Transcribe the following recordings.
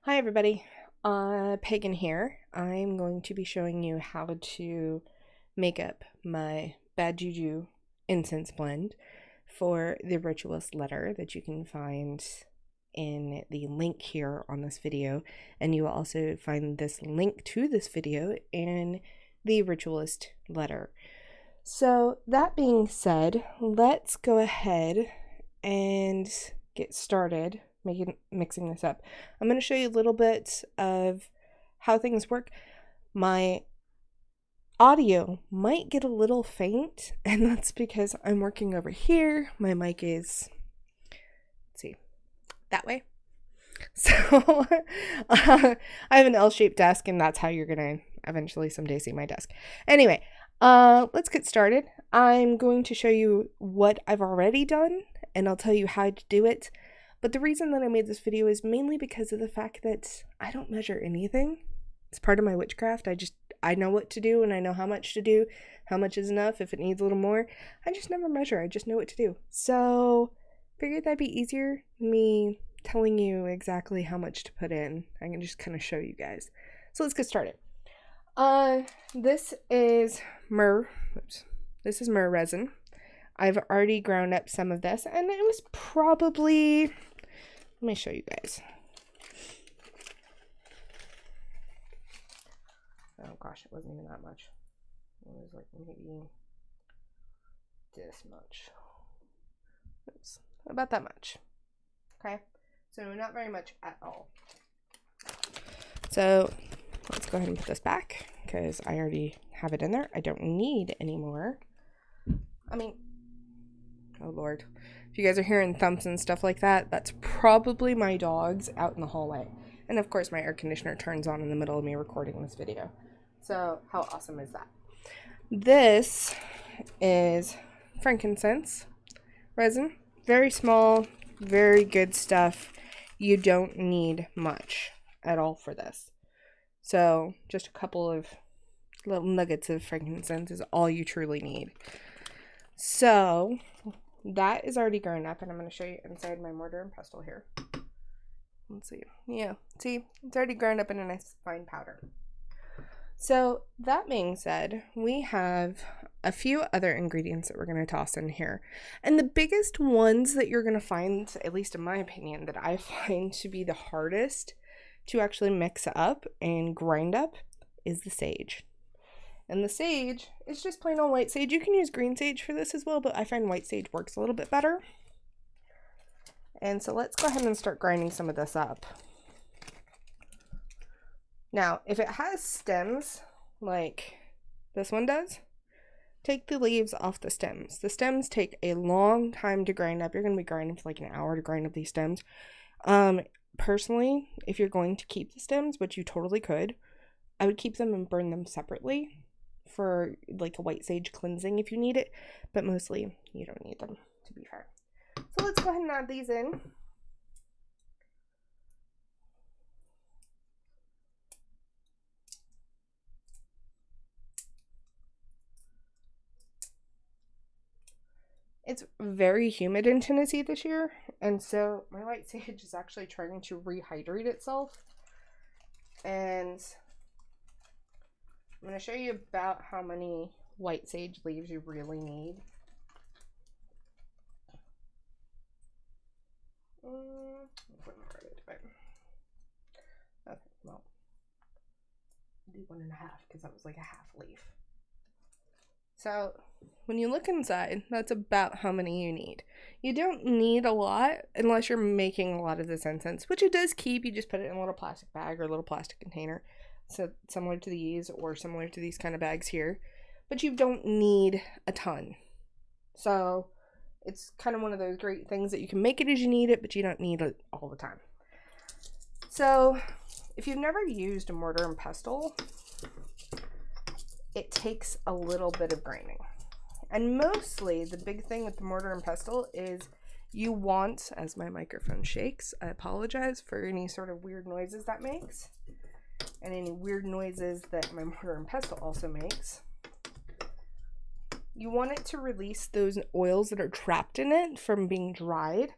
Hi everybody, Pagan here. I'm going to be showing you how to make up my Bad Juju incense blend for the ritualist letter that you can find in the link here on this video, and you will also find this link to this video in the ritualist letter. So that being said, let's go ahead and get started mixing this up. I'm going to show you a little bit of how things work. My audio might get a little faint, and that's because I'm working over here. My mic is, let's see, that way. So I have an L-shaped desk, and that's how you're going to eventually someday see my desk. Anyway, let's get started. I'm going to show you what I've already done, and I'll tell you how to do it. But the reason that I made this video is mainly because of the fact that I don't measure anything. It's part of my witchcraft. I know what to do, and I know how much to do, how much is enough, if it needs a little more. I just never measure. I just know what to do. So figured that'd be easier than me telling you exactly how much to put in. I can just kind of show you guys. So let's get started. This is myrrh. Oops. This is myrrh resin. I've already ground up some of this, and it was probably, let me show you guys. Oh gosh, it wasn't even that much. It was like maybe this much. Oops, about that much. Okay, so not very much at all. So let's go ahead and put this back because I already have it in there. I don't need any more. I mean, oh Lord. If you guys are hearing thumps and stuff like that, that's probably my dogs out in the hallway. And of course my air conditioner turns on in the middle of me recording this video. So how awesome is that? This is Frankincense Resin. Very small, very good stuff. You don't need much at all for this. So just a couple of little nuggets of frankincense is all you truly need. So that is already grown up, and I'm going to show you inside my mortar and pestle here. Let's see. Yeah, see, it's already ground up in a nice fine powder. So that being said, we have a few other ingredients that we're going to toss in here. And the biggest ones that you're going to find, at least in my opinion, that I find to be the hardest to actually mix up and grind up is the sage. And the sage is just plain old white sage. You can use green sage for this as well, but I find white sage works a little bit better. And so let's go ahead and start grinding some of this up. Now, if it has stems like this one does, take the leaves off the stems. The stems take a long time to grind up. You're going to be grinding for like an hour to grind up these stems. Personally, if you're going to keep the stems, which you totally could, I would keep them and burn them separately for like a white sage cleansing if you need it, but mostly you don't need them, to be fair. So let's go ahead and add these in. It's very humid in Tennessee this year, and so my white sage is actually trying to rehydrate itself. And I'm going to show you about how many white sage leaves you really need. Okay, well, I'll do 1.5 because that was like a half leaf. So when you look inside, that's about how many you need. You don't need a lot unless you're making a lot of this incense, which it does keep. You just put it in a little plastic bag or a little plastic container. So similar to these or similar to these kind of bags here. But you don't need a ton. So it's kind of one of those great things that you can make it as you need it, but you don't need it all the time. So if you've never used a mortar and pestle, it takes a little bit of grinding. And mostly the big thing with the mortar and pestle is you want, as my microphone shakes, I apologize for any sort of weird noises that makes, and any weird noises that my mortar and pestle also makes. You want it to release those oils that are trapped in it from being dried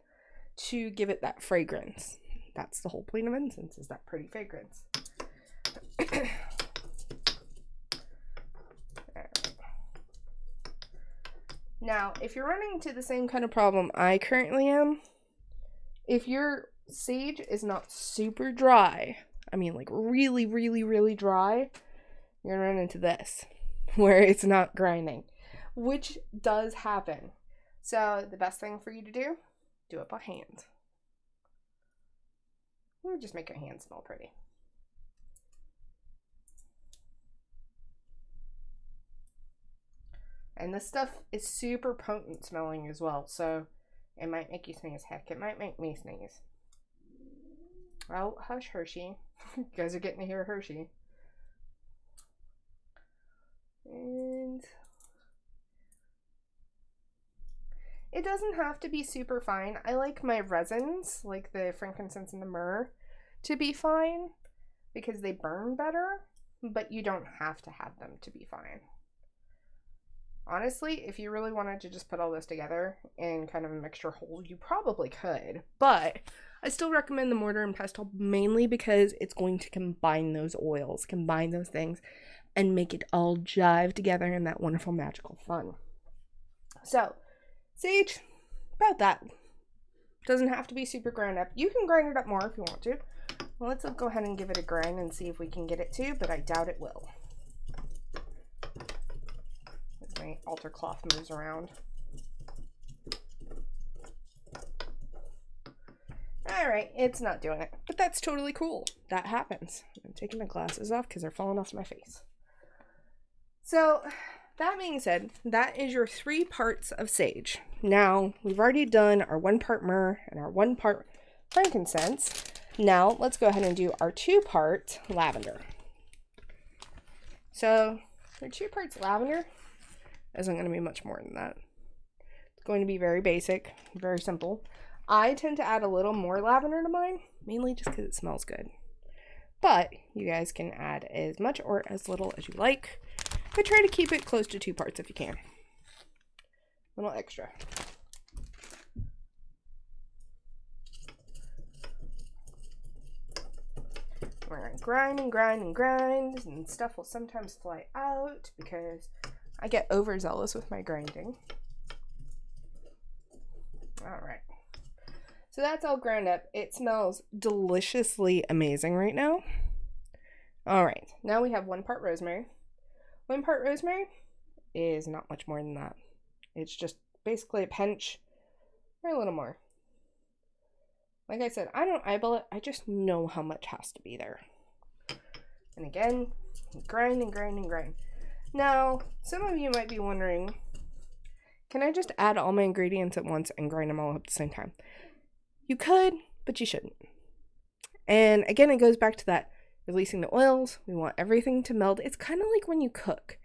to give it that fragrance. That's the whole point of incense, is that pretty fragrance. Now, if you're running into the same kind of problem I currently am, if your sage is not super dry, I mean like really, really, really dry, you're gonna run into this, where it's not grinding, which does happen. So the best thing for you to do it by hand. Or just make your hands smell pretty. And this stuff is super potent smelling as well, so it might make you sneeze. Heck, it might make me sneeze. Oh, hush, Hershey. You guys are getting to hear Hershey. And it doesn't have to be super fine. I like my resins, like the frankincense and the myrrh, to be fine because they burn better, but you don't have to have them to be fine. Honestly, if you really wanted to just put all this together in kind of a mixture whole, you probably could, but I still recommend the mortar and pestle mainly because it's going to combine those oils, combine those things, and make it all jive together in that wonderful magical fun. So, sage, about that. Doesn't have to be super ground up. You can grind it up more if you want to. Well, let's go ahead and give it a grind and see if we can get it to, but I doubt it will. As my altar cloth moves around. Alright, it's not doing it, but that's totally cool. That happens. I'm taking my glasses off because they're falling off my face. So, that being said, that is your 3 parts of sage. Now, we've already done our 1 part myrrh and our 1 part frankincense. Now, let's go ahead and do our 2 part lavender. So, your 2 parts lavender isn't going to be much more than that. It's going to be very basic, very simple. I tend to add a little more lavender to mine, mainly just because it smells good. But you guys can add as much or as little as you like. But try to keep it close to 2 parts if you can. A little extra. We're going to grind and grind and grind, and stuff will sometimes fly out because I get overzealous with my grinding. Alright. So that's all ground up. It smells deliciously amazing right now. Alright, now we have 1 part rosemary. 1 part rosemary is not much more than that. It's just basically a pinch or a little more. Like I said, I don't eyeball it. I just know how much has to be there. And again, grind and grind and grind. Now, some of you might be wondering, can I just add all my ingredients at once and grind them all up at the same time? You could, but you shouldn't. And again, it goes back to that releasing the oils. We want everything to meld. It's kind of like when you cook.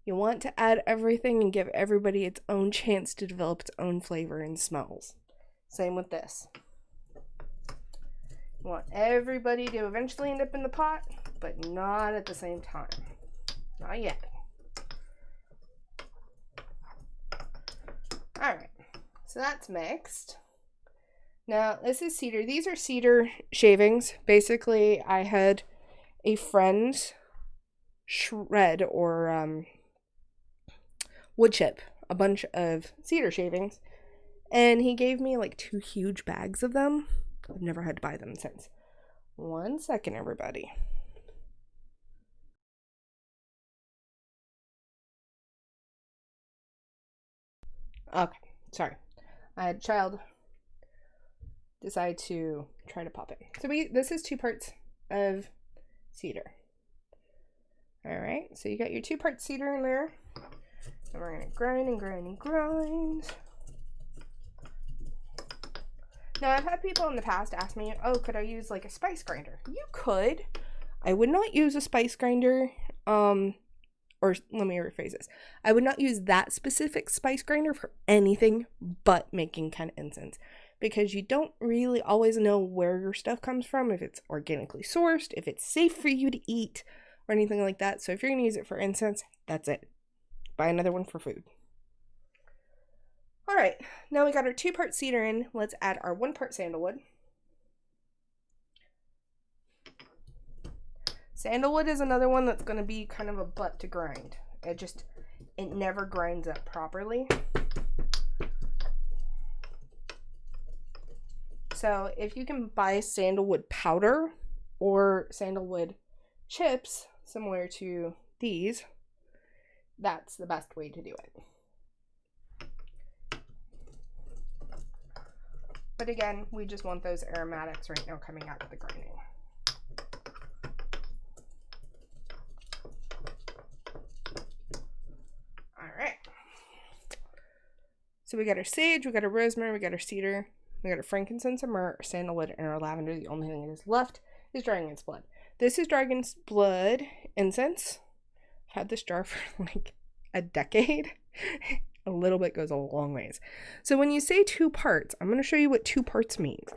You want to add everything and give everybody its own chance to develop its own flavor and smells. Same with this. You want everybody to eventually end up in the pot, but not at the same time. Not yet. Alright, so that's mixed. Now, this is cedar. These are cedar shavings. Basically, I had a friend shred or wood chip a bunch of cedar shavings, and he gave me like 2 huge bags of them. I've never had to buy them since. 1 second, everybody. Okay, sorry. I had a child decide to try to pop it. So this is 2 parts of cedar. Alright, so you got your 2 parts cedar in there. And we're going to grind and grind and grind. Now, I've had people in the past ask me, oh, could I use like a spice grinder? You could. I would not use a spice grinder, or let me rephrase this. I would not use that specific spice grinder for anything but making kind of incense. Because you don't really always know where your stuff comes from, if it's organically sourced, if it's safe for you to eat, or anything like that. So if you're going to use it for incense, that's it. Buy another one for food. Alright, now we got our 2 part cedar in. Let's add our 1 part sandalwood. Sandalwood is another one that's going to be kind of a butt to grind. It never grinds up properly. So if you can buy sandalwood powder or sandalwood chips similar to these, that's the best way to do it. But again, we just want those aromatics right now coming out of the grinding. All right. So we got our sage, we got our rosemary, we got our cedar, we got our frankincense, our myrrh, our sandalwood, and our lavender. The only thing that is left is dragon's blood. This is dragon's blood incense. I've had this jar for like a decade. A little bit goes a long ways. So when you say 2 parts, I'm going to show you what 2 parts means.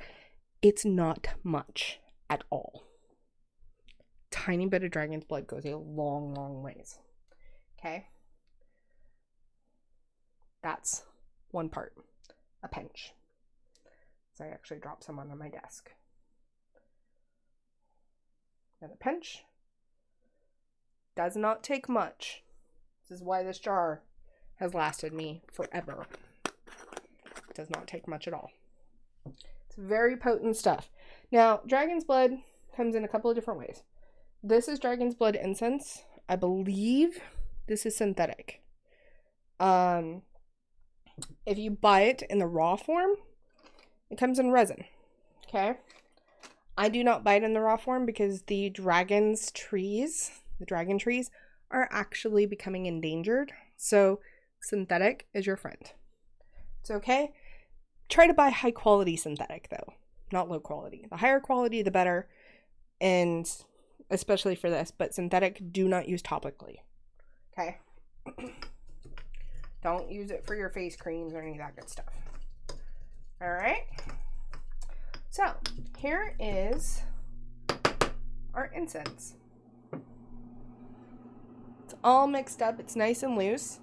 It's not much at all. Tiny bit of dragon's blood goes a long, long ways. Okay? That's 1 part. A pinch. So I actually dropped some on my desk. And a pinch. Does not take much. This is why this jar has lasted me forever. It does not take much at all. It's very potent stuff. Now, dragon's blood comes in a couple of different ways. This is dragon's blood incense. I believe this is synthetic. If you buy it in the raw form, it comes in resin. Okay? I do not buy it in the raw form because the dragon trees are actually becoming endangered. So synthetic is your friend. It's okay. Try to buy high quality synthetic though, not low quality. The higher quality, the better. And especially for this, but synthetic, do not use topically. Okay. Don't use it for your face creams or any of that good stuff. All right. So here is our incense. It's all mixed up. It's nice and loose.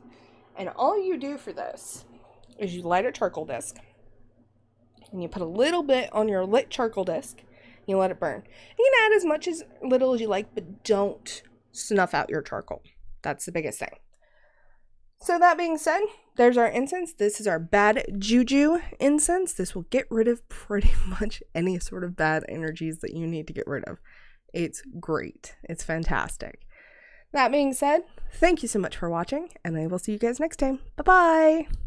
And all you do for this is you light a charcoal disc. And you put a little bit on your lit charcoal disc. And you let it burn. You can add as much as little as you like, but don't snuff out your charcoal. That's the biggest thing. So that being said, there's our incense. This is our bad JuJu incense. This will get rid of pretty much any sort of bad energies that you need to get rid of. It's great. It's fantastic. That being said, thank you so much for watching, and I will see you guys next time. Bye-bye!